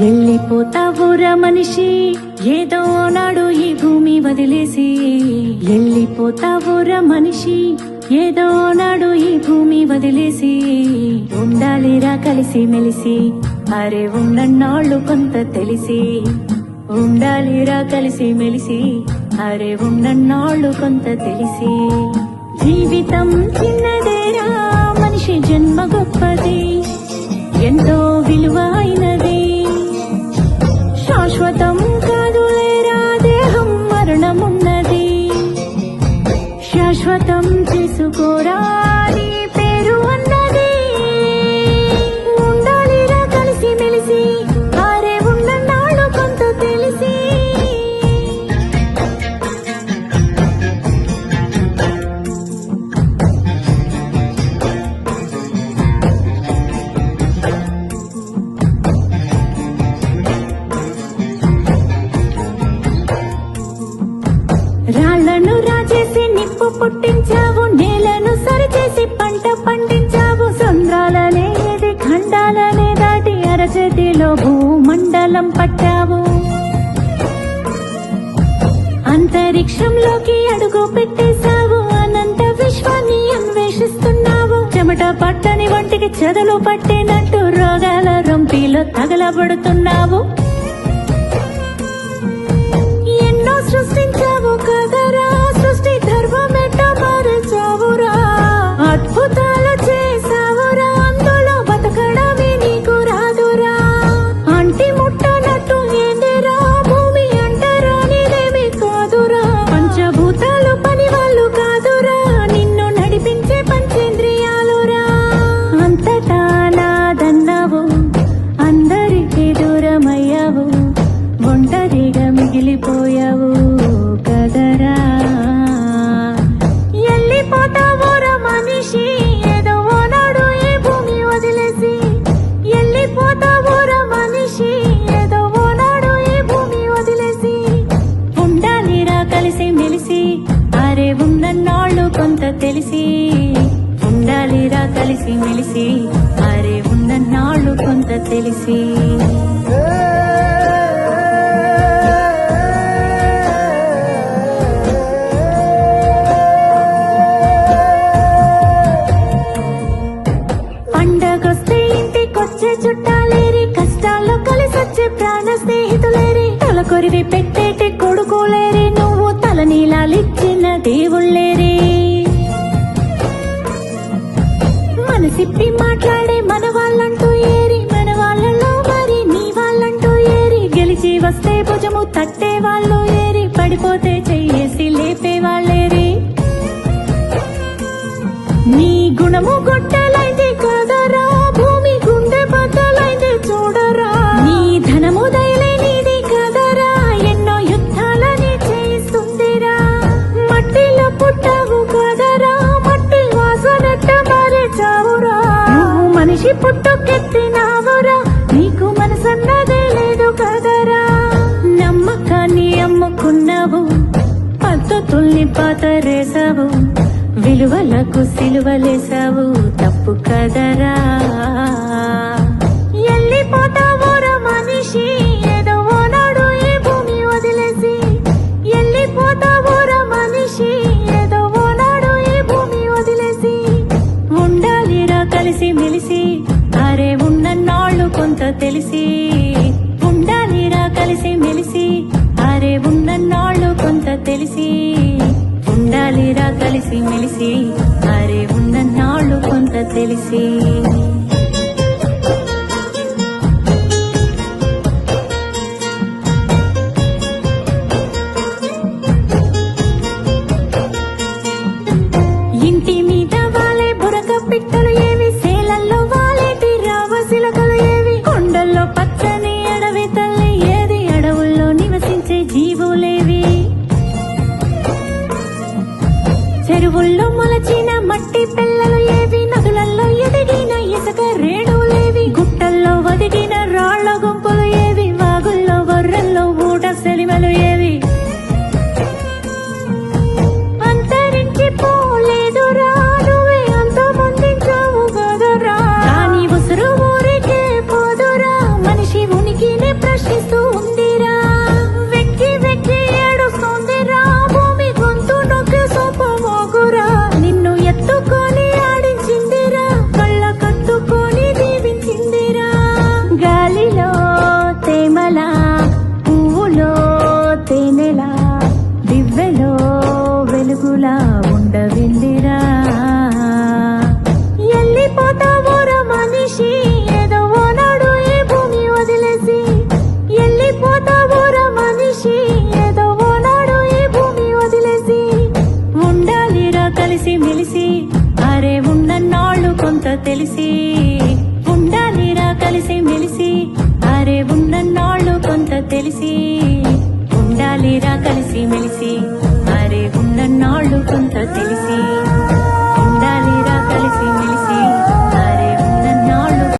ఎల్లిపోతావురా మనిషి ఏదో నాడు ఈ భూమి వదిలేసి. ఎల్లిపోతావురా మనిషి ఏదో నాడు ఈ భూమి వదిలేసి. ఉండాలిరా కలిసి మెలిసి అరే ఉన్నన్నాళ్ళు కొంత తెలిసి. ఉండాలిరా కలిసి మెలిసి అరే ఉన్నన్నాళ్ళు కొంత తెలిసి. జీవితం చిన్నదేరా మనిషి జన్మ గొప్పది ఎంతో విలువైనది. శాశ్వతం కాదులేరా దేహం మరణమున్నది. శాశ్వతం చేసుకోరా నీ పేరు అన్నది. ఉండాలిరా కలిసి మెలిసి అరే ఉన్నన్నాళ్ళు కొంత తెలిసి. రాళ్లను రాజేసి నిప్పు పుట్టించావు, నేలను సరిచేసి పంట పండించావు. సంద్రాలనేది ఖండాలనే దాటి అరచేతిలో భూమండలం పట్టావు. అంతరిక్షంలోకి అడుగు పెట్టేశావు, అనంత విశ్వాన్ని అన్వేషిస్తున్నావు. చెమట పట్టని వంటికి చెదలు పట్టినట్టు రోగాల రొంపిలో తగలబడుతున్నావు. ఎన్నో సృష్టించావు కదరా, సృష్టి ధర్మమెట్ట మార్చావురా. అద్భుతాలు చేసావురా, అందులో బతకడమే నీకు రాదురా. అంటి ముట్టనట్టు ఏందిరా భూమి అంటారా నీదేమి కాదురా. పంచభూతాలు పని వాళ్ళు కాదురా, నిన్ను నడిపించే పంచేంద్రియాలురా. అంతటా నాదన్నావు, అందరికీ దూరమయ్యావు, ఒంటరిగా మిగిలిపోయావు కదరా. ఎల్లిపోతావురా మనిషి ఏదో నాడు ఈ భూమి వదిలేసి. ఎల్లిపోతావురా మనిషి ఏదో నాడు ఈ భూమి వదిలేసి. ఉండాలిరా కలిసి మెలిసి అరే ఉన్నన్నాళ్ళు కొంత తెలిసి. ఉండాలిరా కలిసి మెలిసి అరే ఉన్నన్నాళ్ళు కొంత తెలిసి. పండగొస్తే ఇంటికొచ్చే చుట్టాలేరి, కష్టాల్లో కలిసొచ్చే ప్రాణ స్నేహితులేరి. తలకొరివి పెట్టేటి కొడుకులేరి, నువ్వు తలనీలాలిచ్చిన దేవుళ్ళేరి. మనసిప్పి మాట్లాడే మన వాళ్ళంటూ ఏరి, మన వాళ్ళలో మరి నీ వాళ్ళంటూ ఏరి. గెలిచి వస్తే భుజము తట్టే వాళ్ళు ఏరి, పడిపోతే చెయ్యేసి లేపే వాళ్ళేరి. నీ గుణము గొట్టలైంది కదరా, భూమి గుండె బద్దలైంది చూడరా. నీ ధనము దయలేనిది కదరా, ఎన్నో యుద్ధాలని చేస్తుందిరా. మట్టిలో పుట్టావు కదరా, మట్టి వాసనట్ట మారేచావురా. నువ్వు మనిషి పుట్టుకెత్తినావురా, నీకు మనసన్నదే లేదు కదరా. నమ్మకాన్ని అమ్ముకున్నావు, పద్ధతుల్ని పాతరేసావు, విలువలకు సిలువలేసావు తప్పు కదరా. ఎల్లిపోతావురా మనిషి ఏదో నాడు ఈ భూమి వదిలేసి. ఎల్లిపోతావురా మనిషి ఏదో నాడు ఈ భూమి వదిలేసి. ఉండాలిరా కలిసి మెలిసి అరే ఉన్నన్నాళ్ళు కొంత తెలిసి. ఉండాలిరా కలిసి మెలిసి అరే ఉన్నన్నాళ్ళు కొంత తెలిసి. ఉండాలిరా కలిసి మెలిసి అరే ఉన్నన్నాళ్ళు కొంత తెలిసి.